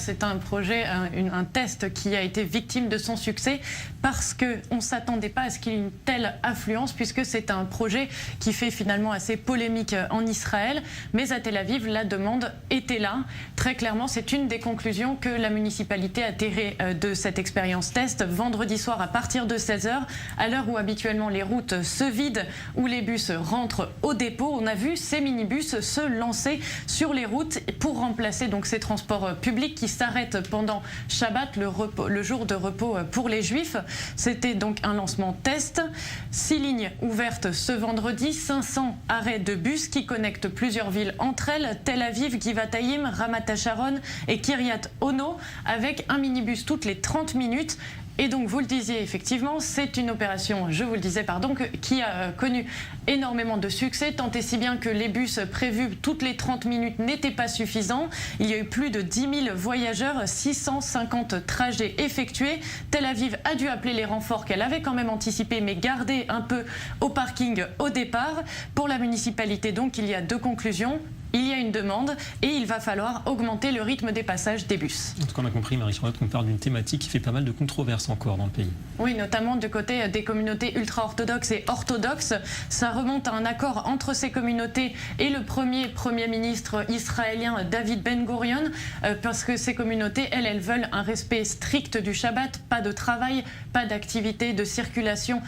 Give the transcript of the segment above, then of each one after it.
C'est un projet, un test qui a été victime de son succès parce qu'on ne s'attendait pas à ce qu'il y ait une telle affluence, puisque c'est un projet qui fait finalement assez polémique en Israël. Mais à Tel Aviv, la demande était là. Très clairement, c'est une des conclusions que la municipalité a tirées de cette expérience test. Vendredi soir à partir de 16h, à l'heure où habituellement les routes se vident, où les bus rentrent au dépôt, on a vu ces minibus se lancer sur les routes pour remplacer donc ces transports publics qui s'arrête pendant Shabbat, le jour de repos pour les Juifs. C'était donc un lancement test. 6 lignes ouvertes ce vendredi, 500 arrêts de bus qui connectent plusieurs villes entre elles, Tel Aviv, Givatayim, Ramat HaSharon et Kiryat Ono, avec un minibus toutes les 30 minutes. Et donc, vous le disiez, effectivement, c'est une opération, je vous le disais, pardon, qui a connu énormément de succès, tant et si bien que les bus prévus toutes les 30 minutes n'étaient pas suffisants. Il y a eu plus de 10 000 voyageurs, 650 trajets effectués. Tel Aviv a dû appeler les renforts qu'elle avait quand même anticipés, mais gardés un peu au parking au départ. Pour la municipalité, donc, il y a deux conclusions. Il y a une demande et il va falloir augmenter le rythme des passages des bus. En tout cas, on a compris, Marie-Charlotte, qu'on parle d'une thématique qui fait pas mal de controverses encore dans le pays. Oui, notamment du côté des communautés ultra-orthodoxes et orthodoxes. Ça remonte à un accord entre ces communautés et le Premier ministre israélien David Ben Gurion, parce que ces communautés, elles veulent un respect strict du Shabbat, pas de travail, pas d'activité de circulation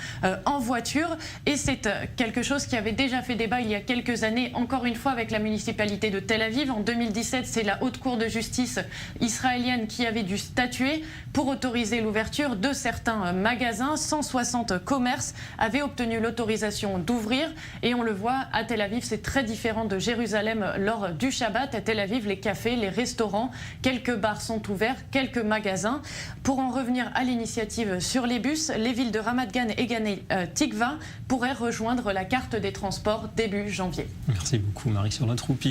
en voiture. Et c'est quelque chose qui avait déjà fait débat il y a quelques années, encore une fois avec la municipalité de Tel Aviv. En 2017, c'est la Haute Cour de justice israélienne qui avait dû statuer pour autoriser l'ouverture de certains magasins. 160 commerces avaient obtenu l'autorisation d'ouvrir et on le voit, à Tel Aviv, c'est très différent de Jérusalem lors du Shabbat. À Tel Aviv, les cafés, les restaurants, quelques bars sont ouverts, quelques magasins. Pour en revenir à l'initiative sur les bus, les villes de Ramat Gan et Gan Tikva pourraient rejoindre la carte des transports début janvier. Merci beaucoup, Marie-Charlotte Roupi.